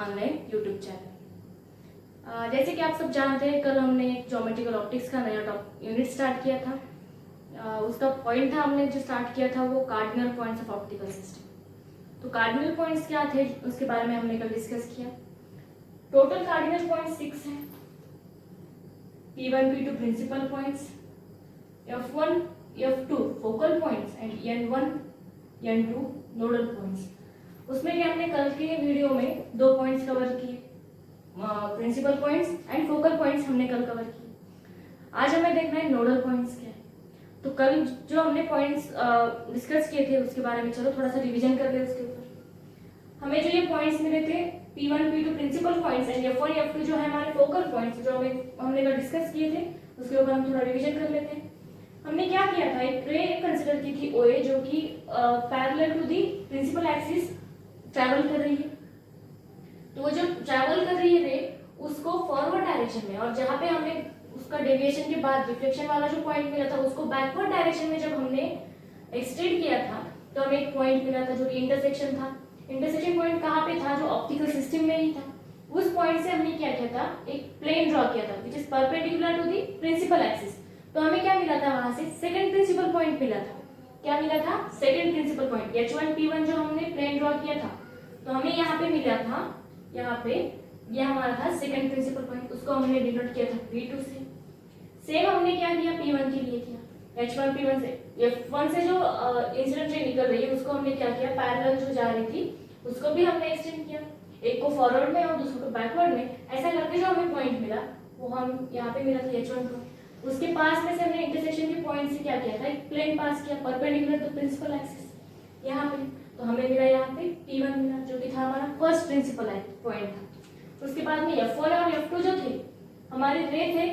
Online YouTube channel. जैसे कि आप सब जानते हैं, कल हमने ज्योमेट्रिकल ऑप्टिक्स का नया यूनिट स्टार्ट किया था। उसका पॉइंट था, हमने जो स्टार्ट किया था वो cardinal points of optical system. तो कार्डिनल पॉइंट्स क्या थे उसके बारे में हमने कल डिस्कस किया। टोटल कार्डिनल पॉइंट्स 6 हैं। P1 P2 principal points, F1 F2 focal points and N1 N2 nodal points. उसमें भी हमने कल के वीडियो में 2 पॉइंट्स कवर किए, principal points and focal points हमने कल कवर किए। आज हमें देखना है नोडल पॉइंट्स क्या है। तो कल जो हमने पॉइंट्स डिस्कस किए थे उसके बारे में चलो थोड़ा सा रिवीजन कर ले। उसके ऊपर हमें जो ये पॉइंट्स मिले थे P1 P2 principal points and F1 F2 जो है हमारे फोकल पॉइंट्स, जो हमने कल डिस्कस किए थे उसके ऊपर हम थोड़ा रिवीजन कर लेते हैं। हमने क्या किया था, एक रे कंसीडर की थी OA जो कि parallel to the principal axis travel कर रही है। तो वो जो ट्रैवल कर रही है रे उसको फॉरवर्ड डायरेक्शन में, और जहाँ पे हमें उसका डेविएशन के बाद रिफ्लेक्शन वाला जो पॉइंट मिला था उसको बैकवर्ड डायरेक्शन में जब हमने एक्सटेंड किया था तो हमें एक पॉइंट मिला था जो कि इंटरसेक्शन था। इंटरसेक्शन पॉइंट कहाँ पे था, जो ऑप्टिकल सिस्टम में ही था। उस पॉइंट से हमने क्या किया था, एक प्लेन ड्रॉ किया था which is perpendicular to the principal axis. तो हमें क्या मिला था, वहां से सेकंड प्रिंसिपल पॉइंट मिला था। क्या मिला था, second principal point H1 P1 जो हमने प्लेन ड्रॉ किया था तो हमें यहाँ पे मिला था, यहाँ पे यह हमारा था सेकंड प्रिंसिपल पॉइंट, उसको हमने डिनोट किया था P2 से। सेम हमने क्या किया, P1 के लिए किया, H1 P1 से F1 से जो इंसिडेंट रे निकल रही है उसको हमने क्या किया, पैरेलल जो जा रही थी उसको भी हमने एक्सटेंड किया, एक को फॉरवर्ड में और दूसरे को बैकवर्ड में। ऐसा करके जो हमें पॉइंट मिला वो हम यहाँ पे मिला था H1 को। उसके पास में से हमने इंटरसेक्शन के पॉइंट से क्या किया था, एक प्लेन पास किया परपेंडिकुलर टू प्रिंसिपल एक्सिस यहाँ पे। तो हमें मिला यहाँ पे P1 मिला जो कि था हमारा फर्स्ट प्रिंसिपल पॉइंट था। उसके बाद में F1 और F2 जो थे हमारे रे थे,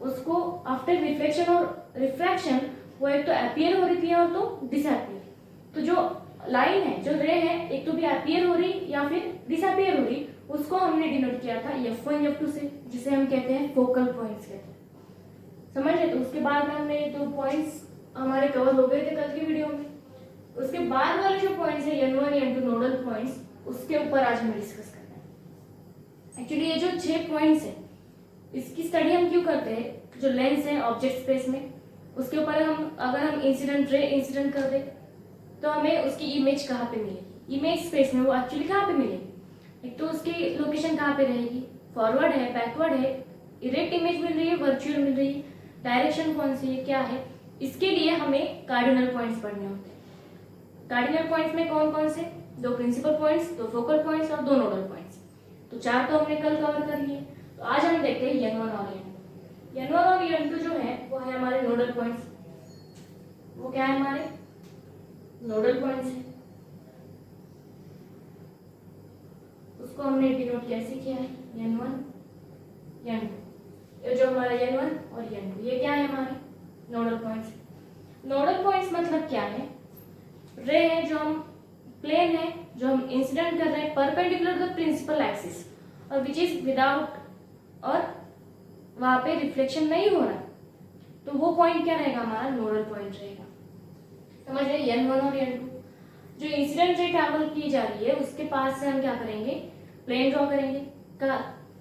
उसको आफ्टर रिफ्लेक्शन और रिफ्रैक्शन वो एक तो अपीयर हो रही थी और तो डिसअपीयर। तो जो लाइन है, जो रे है, एक तो भी अपीयर हो रही या फिर डिसअपीयर हो रही, उसको हमने डिनोट किया था F1 F2 से, जिसे हम कहते हैं फोकल पॉइंट्स कहते हैं। समझ रहे? तो उसके बाद में हमने 2 पॉइंट्स हमारे कवर हो गए थे कल की वीडियो में। उसके बाद वाले जो पॉइंट्स है N1 N2 नोडल पॉइंट्स, उसके ऊपर आज हमें डिस्कस करना है। एक्चुअली ये जो 6 पॉइंट्स है इसकी स्टडी हम क्यों करते हैं, जो लेंस है ऑब्जेक्ट स्पेस में उसके ऊपर अगर हम इंसिडेंट रे इंसिडेंट कर दे तो हमें उसकी इमेज कहाँ पे मिलेगी, इमेज स्पेस में वो एक्चुअली कहाँ पे मिलेगी। एक तो उसकी लोकेशन कहाँ पे रहेगी, फॉरवर्ड है, बैकवर्ड है, इरेक्ट इमेज मिल रही है, वर्चुअल मिल रही है, डायरेक्शन कौन सी है, क्या है। इसके लिए हमें कार्डिनल पॉइंट्स पढ़ने होते हैं। कार्डिनल पॉइंट्स में कौन कौन से, 2 प्रिंसिपल पॉइंट्स, 2 फोकल पॉइंट्स और 2 नोडल पॉइंट्स। तो 4 तो हमने कल कवर कर लिए। तो आज हम देखते हैं N1 और N2। N1 और N2 जो है वो है हमारे नोडल पॉइंट्स। वो क्या है, हमारे नोडल पॉइंट्स है। उसको हमने डिनोट कैसे किया है, N1 N2। ये जो हमारा N1 और N2 ये क्या है, हमारे नोडल पॉइंट्स। नोडल पॉइंट्स मतलब क्या है, रे है जो हम प्लेन है जो हम इंसिडेंट कर रहे हैं परपेंडिकुलर टू प्रिंसिपल एक्सिस और विच इज विदाउट, और वहां पे रिफ्लेक्शन नहीं हो रहा, तो वो पॉइंट क्या रहेगा, हमारा नोडल पॉइंट रहेगा। समझ रहे, N1 और N2 जो इंसिडेंट रे ट्रैवल की जा रही है उसके पास से हम क्या करेंगे, प्लेन ड्रॉ करेंगे।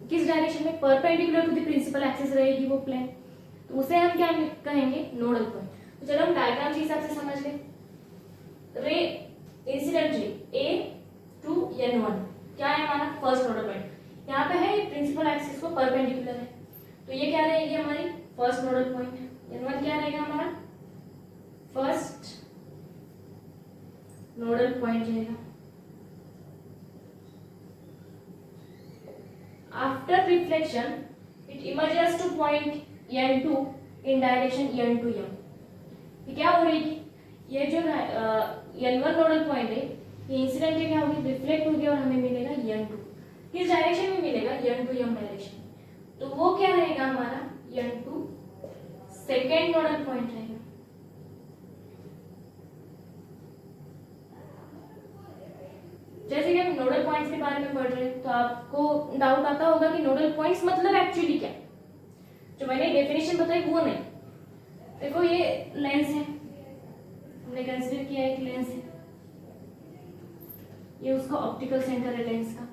किस डायरेक्शन में, perpendicular to the principal axis रहेगी वो प्लेन, तो उसे हम क्या कहेंगे, नोडल पॉइंट। तो चलो हम डायग्राम के हिसाब से समझ लें। Ray incident ray A to N1 क्या है, हमारा फर्स्ट नोडल पॉइंट। यहाँ पे है प्रिंसिपल एक्सिस को परपेंडिकुलर है, तो ये क्या रहेगी हमारी फर्स्ट नोडल पॉइंट। N1 क्या रहेगा हमारा फर्स्ट नोडल पॉइंट रहेगा। After reflection it emerges two point N2 in direction N2 M। ये क्या हो रही है, ये जो N1 नोडल पॉइंट है ये इंसिडेंट क्या होगी, रिफ्लेक्ट होगी और हमें मिलेगा N2। किस डायरेक्शन में मिलेगा, N2 M डायरेक्शन। तो वो क्या रहेगा हमारा N2 सेकेंड नोडल पॉइंट रहेगा। जैसे कि हम नोडल पॉइंट्स के बारे में पढ़ रहे हैं तो आपको डाउट आता होगा कि नोडल पॉइंट्स मतलब एक्चुअली क्या, जो मैंने डेफिनेशन बताई वो नहीं। देखो ये लेंस है, हमने कंसीडर किया एक लेंस है, ये उसका ऑप्टिकल सेंटर है लेंस का।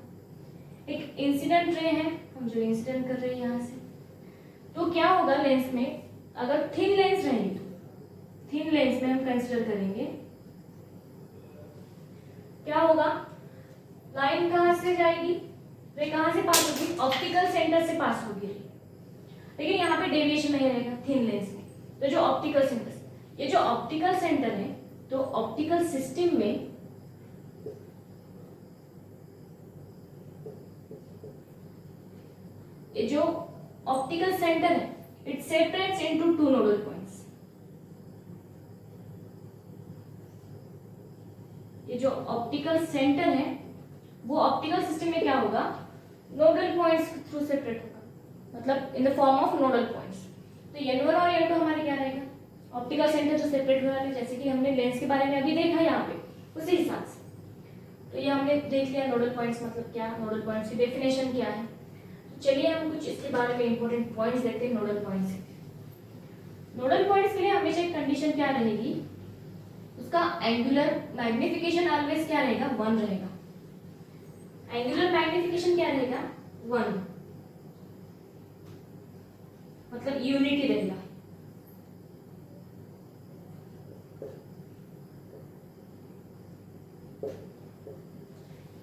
एक इंसिडेंट रे है, हम जो इंसिडेंट कर रहे हैं यहाँ से, तो क्या होगा लेंस में, अगर थिन लेंस रहेगी तो थिन लेंस में हम कंसिडर करेंगे, क्या होगा, लाइन कहां से जाएगी, रे कहां से पास होगी, ऑप्टिकल सेंटर से पास होगी, लेकिन यहाँ पे डेविएशन नहीं रहेगा थिन लेंस में। तो जो ऑप्टिकल सेंटर, ये जो ऑप्टिकल सेंटर है, तो ऑप्टिकल सिस्टम में ये जो ऑप्टिकल सेंटर है, it separates into two nodal points. ये जो ऑप्टिकल सेंटर है वो ऑप्टिकल सिस्टम में क्या होगा, नोडल पॉइंट्स के थ्रू सेपरेट होगा, मतलब in the form of nodal points. तो n1 और n2 हमारे क्या रहेगा, ऑप्टिकल सेंटर जो सेपरेट हो रहा है, जैसे कि हमने लेंस के बारे में अभी देखा यहाँ पे, उसी हिसाब से। तो ये हमने देख लिया नोडल पॉइंट्स मतलब क्या, नोडल पॉइंट्स की डेफिनेशन क्या है। तो चलिए हम कुछ इसके बारे में इंपॉर्टेंट पॉइंट्स देखते हैं नोडल पॉइंट्स। नोडल पॉइंट्स के लिए हमेशा एक कंडीशन क्या रहेगी, उसका एंगुलर मैग्निफिकेशन ऑलवेज क्या रहेगा, 1 रहेगा। एंगुलर मैग्निफिकेशन क्या रहेगा, 1, मतलब यूनिटी रहेगा।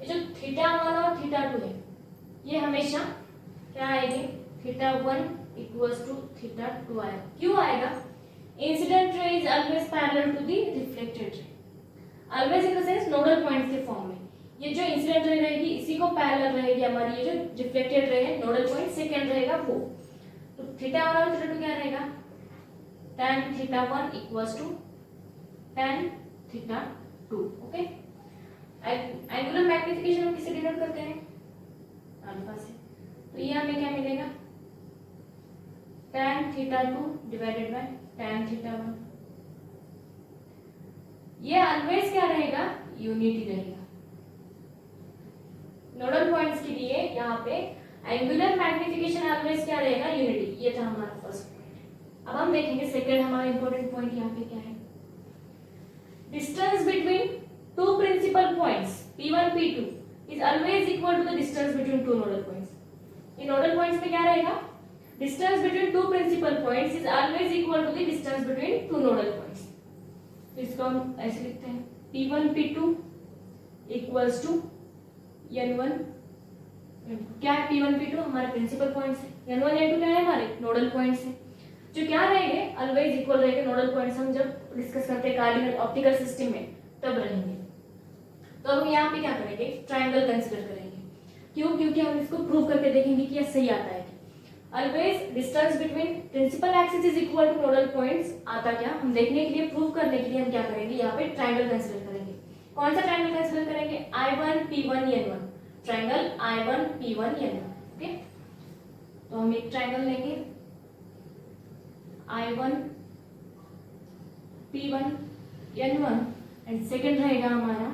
ये जो θ1 और θ2 है, ये हमेशा क्या आएगी, θ1 इक्वल्स टू θ2 आएगा। क्यों आएगा, incident ray is always parallel to the reflected ray, always in the sense nodal points के फॉर्म में। ये जो इंसिडेंट रे रहेगी इसी को पैरेलल रहेगी हमारी, ये जो रिफ्लेक्टेड रे है, नोडल पॉइंट सेकंड रहेगा वो। तो θ1 और θ2 क्या रहेगा, tan θ1 equals to tan θ2। Okay, angular magnification हम किससे डिनोट करते हैं, अल्फा से। तो ये हमें क्या मिलेगा, tan θ2 डिवाइडेड बाय tan θ1। ये ऑलवेज क्या रहेगा, यूनिटी रहेगा। नोडल पॉइंट्स के लिए यहाँ पे एंगुलर मैग्निफिकेशन ऑलवेज क्या रहेगा, यूनिटी। ये था हमारा फर्स्ट पॉइंट। अब हम देखेंगे सेकंड हमारा इंपॉर्टेंट पॉइंट यहाँ पे क्या है, distance between two principal points P1 P2 is always equal to the distance between two nodal points. ये नोडल पॉइंट्स में क्या रहेगा, distance between two principal points is always equal to the distance between two nodal points. तो इसको हम ऐसे लिखते हैं, P1 P2 equals to n1 क्या है, P1 P2 हमारे प्रिंसिपल पॉइंट्स है, n1 n2 क्या है, हमारे नोडल पॉइंट्स है, जो क्या रहेंगे, ऑलवेज इक्वल रहेंगे। नोडल पॉइंट्स हम जब डिस्कस करते हैं कार्डिनल ऑप्टिकल सिस्टम में तब रहेंगे। तो हम यहाँ पे क्या करेंगे, ट्रायंगल कंसीडर करेंगे। क्यों, क्योंकि हम इसको प्रूव करके देखेंगे कि यह सही आता है। Always distance between principal axis is equal to nodal points आता क्या, हम देखने के लिए, प्रूव करने के लिए हम क्या करेंगे, यहाँ पे ट्रायंगल कंसीडर करेंगे। कौन सा ट्रायंगल कंसीडर करेंगे, I1 P1 N1, triangle I1 P1 N1। Okay, तो हम एक ट्रायंगल लेंगे I1 P1 N1 and second रहेगा हमारा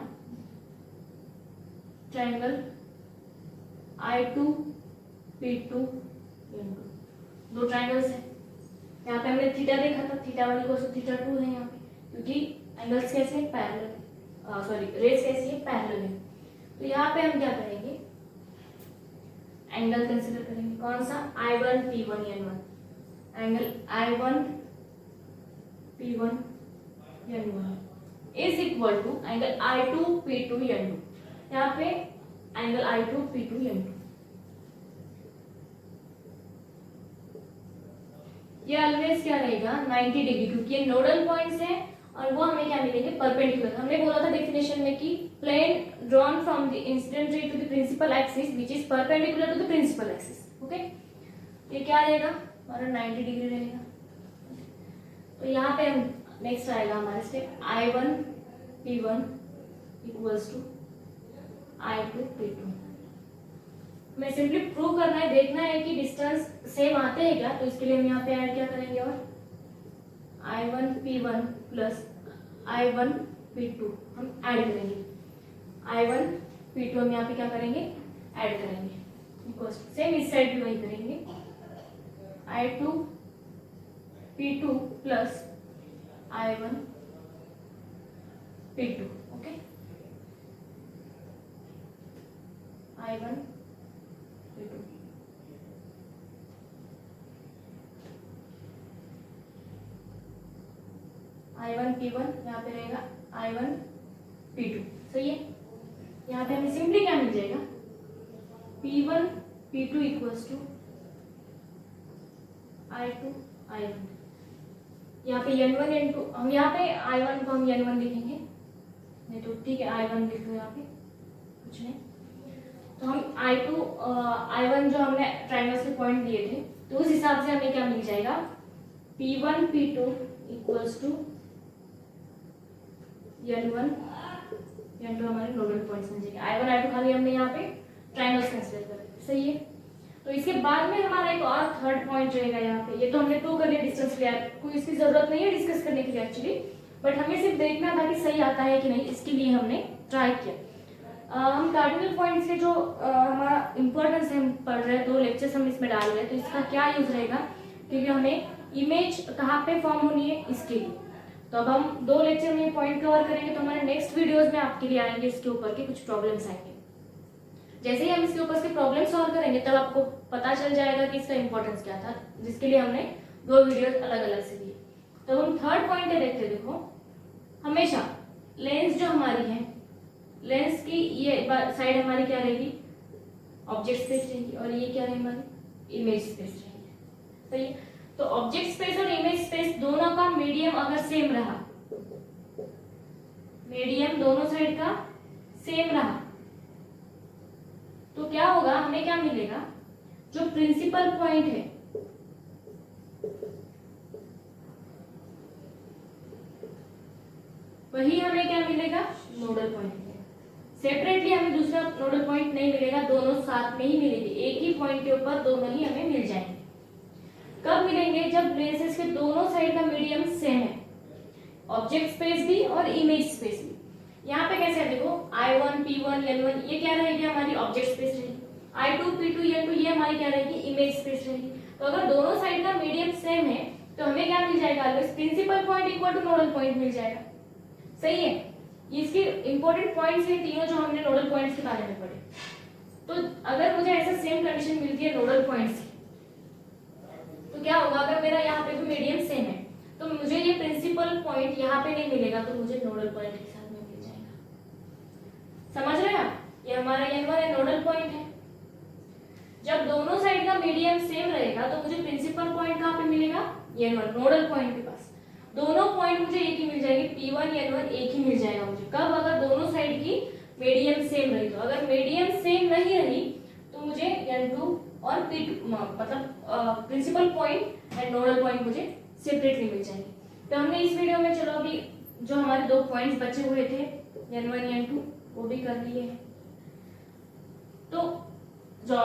ट्रायंगल I2 P2 N2। दो ट्रायंगल्स है, यहाँ पे हमने थीटा देखा था, θ1 इक्वल टू θ2 है यहाँ पे, क्योंकि एंगल्स कैसे हैं, पैरेलल, सॉरी रेस कैसी है, पैरेलल है। तो यहाँ पे हम क्या करेंगे, एंगल कंसीडर करेंगे। कौन सा, I1 P1 N1, angle I1 P1 N1 is equal to angle I2 P2 N2। यहाँ पे एंगल I2 P2 N2, ये ऑलवेज क्या रहेगा, 90 डिग्री, क्योंकि ये नोडल पॉइंट्स हैं और वो हमें क्या मिलेंगे, परपेंडिकुलर। हमने बोला था डेफिनेशन में कि plane drawn from the incident ray to the principal axis which is perpendicular to the principal axis. Okay, ये क्या रहेगा हमारा, 90 डिग्री रहेगा। तो यहाँ पे हम नेक्स्ट आएगा हमारे step I1 P1 equals to I2 P2। हमें सिंपली प्रूव करना है, देखना है कि डिस्टेंस सेम आते हैं क्या। तो इसके लिए हम यहाँ पे ऐड क्या करेंगे, और I1 P1 plus I1 P2 हम ऐड करेंगे, I1 P2 हम यहाँ पे क्या करेंगे, ऐड करेंगे। सेम इस साइड भी वही करेंगे, I2 P2 plus I1 P2। Okay, I1 I1 P1, यहाँ पे रहेगा I1 P2। सही है। यहाँ पे हमें सिंपली क्या मिल जाएगा, P1 P2 equals to I2 I1। यहाँ पे N1 N2, हम यहाँ पे I1 को हम N1 लिखेंगे, नहीं तो ठीक है I1 लिख लो, यहाँ पे कुछ नहीं। तो हम I2 I1 जो हमने ट्रायंगल्स के पॉइंट दिए थे, तो उस हिसाब से हमें क्या मिल जाएगा, P1 P2 equals to N1 N2 हमारे नोडल पॉइंट्स मिल जाएंगे। I1 I2 खाली हमने यहाँ पे ट्रायंगल्स कंसीडर करें। सही है। तो इसके बाद में हमारा एक और थर्ड पॉइंट रहेगा यहाँ पे। ये तो हमने प्रूव कर लिया डिस्टेंस क्लियर, कोई इसकी जरूरत नहीं है डिस्कस करने के लिए एक्चुअली, बट हमें सिर्फ देखना था कि सही आता है कि नहीं, इसके लिए हमने ट्राई किया। हम कार्डिनल पॉइंट्स के जो हमारा इंपॉर्टेंस है, हम पढ़ रहे हैं, 2 लेक्चर्स हम इसमें डाल रहे हैं, तो इसका क्या यूज रहेगा, क्योंकि हमें इमेज कहाँ पे फॉर्म होनी है इसके लिए। तो अब हम 2 लेक्चर में पॉइंट कवर करेंगे, तो हमारे नेक्स्ट वीडियोस में आपके लिए आएंगे इसके ऊपर के कुछ प्रॉब्लम्स आएंगे। जैसे ही हम इसके ऊपर के प्रॉब्लम सॉल्व करेंगे तब आपको पता चल जाएगा कि इसका इंपॉर्टेंस क्या था, जिसके लिए हमने 2 वीडियोस अलग अलग से दिए। तो हम थर्ड पॉइंट है देखते, देखो हमेशा लेंस जो हमारी है, लेंस की ये साइड हमारी क्या रहेगी, ऑब्जेक्ट स्पेस रहेगी, और ये क्या रहेगी हमारी इमेज स्पेस रहेगी। सही है। तो ऑब्जेक्ट स्पेस और इमेज स्पेस दोनों का मीडियम अगर सेम रहा, मीडियम दोनों साइड का सेम रहा, तो क्या होगा, हमें क्या मिलेगा, जो प्रिंसिपल पॉइंट है वही हमें क्या मिलेगा, नोडल पॉइंट। सेपरेटली हमें दूसरा नोडल पॉइंट नहीं मिलेगा, दोनों साथ में ही मिलेंगे, एक ही पॉइंट के ऊपर दोनों ही हमें मिल जाएंगे। कब मिलेंगे, जब लेंसेज के दोनों साइड का मीडियम सेम है, ऑब्जेक्ट स्पेस भी और इमेज स्पेस भी। यहाँ पे कैसे है देखो, I1 P1 N1 ये क्या रहेगी, हमारी ऑब्जेक्ट स्पेस रहेगी, I2 P2 N2 ये हमारी क्या रहेगी, इमेज स्पेस रहेगी। तो अगर दोनों साइड का मीडियम सेम है तो हमें क्या मिल जाएगा, always principal point equal to nodal point मिल जाएगा। सही है। इसके इंपॉर्टेंट पॉइंट्स हैं तीनों जो हमने नोडल पॉइंट्स के बारे में पढ़े। तो अगर मुझे ऐसा सेम कंडीशन मिलती है नोडल पॉइंट्स की, तो क्या होगा, अगर मेरा यहाँ पे भी मीडियम सेम है तो मुझे ये प्रिंसिपल पॉइंट यहाँ पे नहीं मिलेगा, तो मुझे नोडल पॉइंट के साथ में मिल जाएगा। समझ रहे हैं आप, ये हमारा N1 नोडल पॉइंट है। जब दोनों साइड का मीडियम सेम रहेगा तो मुझे प्रिंसिपल पॉइंट कहाँ पे मिलेगा, N1 नोडल पॉइंट के पास। दोनों पॉइंट मुझे एक ही मिल जाएगी, P1 N1 एक ही मिल जाएगा मुझे। कब, अगर दोनों साइड की मीडियम सेम रही। तो अगर मीडियम सेम नहीं रही तो मुझे N2 और P2 मतलब principal point and nodal point मुझे सेपरेटली मिल जाएंगे। तो हमने इस वीडियो में चलो अभी जो हमारे 2 पॉइंट्स बचे हुए थे N1 N2 वो भी कर लिए हैं। तो जो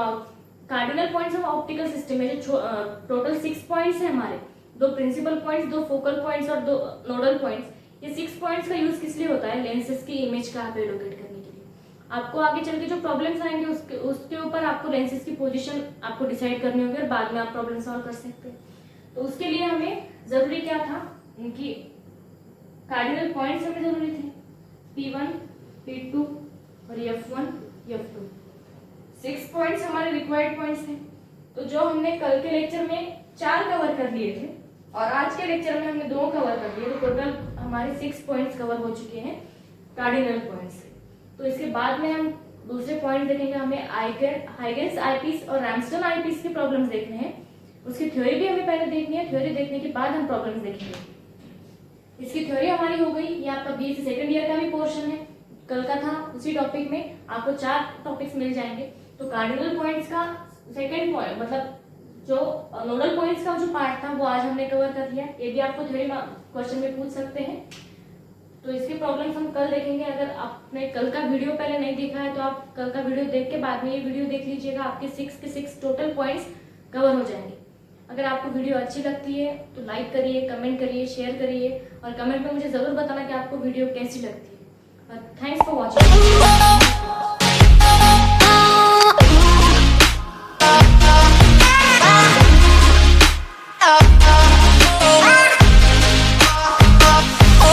cardinal points of optical system में जो टोटल 6 पॉइंट्स है हमारे, 2 प्रिंसिपल पॉइंट्स, 2 फोकल पॉइंट्स और 2 नोडल पॉइंट्स। ये 6 पॉइंट्स का यूज किस लिए होता है, लेंसेज की इमेज कहाँ पे लोकेट करने के लिए। आपको आगे चल के जो प्रॉब्लम्स आएंगे उसके ऊपर आपको लेंसेज की पोजीशन आपको डिसाइड करनी होगी और बाद में आप प्रॉब्लम सॉल्व कर सकते हैं। तो उसके लिए हमें जरूरी क्या था, उनकी कार्डिनल पॉइंट्स हमें जरूरी थे, P1 P2 और F1 F2। 6 पॉइंट्स हमारे रिक्वायर्ड पॉइंट्स थे। तो जो हमने कल के लेक्चर में 4 कवर कर लिए थे और आज के लेक्चर में हमने 2 कवर कर लिए, तो टोटल हमारे 6 पॉइंट्स कवर हो चुके हैं कार्डिनल पॉइंट्स से। तो इसके बाद में हम दूसरे पॉइंट देखेंगे, हमें हाइगेंस आईपीस और रैमस्टन आईपीस के प्रॉब्लम्स देखने हैं। उसकी थ्योरी भी हमें पहले देखनी है, थ्योरी देखने के बाद हम प्रॉब्लम्स देखेंगे। इसकी थ्योरी हमारी हो गई, ये आपका बीएससी सेकंड ईयर का भी पोर्शन है, कल का था उसी टॉपिक में आपको 4 टॉपिक्स मिल जाएंगे। तो कार्डिनल पॉइंट्स का सेकंड पॉइंट मतलब जो नोडल पॉइंट्स का जो पार्ट था वो आज हमने कवर कर लिया। ये भी आपको थ्योरी क्वेश्चन में पूछ सकते हैं। तो इसके प्रॉब्लम्स हम कल देखेंगे। अगर आपने कल का वीडियो पहले नहीं देखा है तो आप कल का वीडियो देख के बाद में ये वीडियो देख लीजिएगा, आपके 6 के 6 टोटल पॉइंट्स कवर हो जाएंगे। अगर आपको वीडियो अच्छी लगती है तो लाइक करिए, कमेंट करिए, शेयर करिए और कमेंट में मुझे जरूर बताना कि आपको वीडियो कैसी लगती है। Thanks for watching.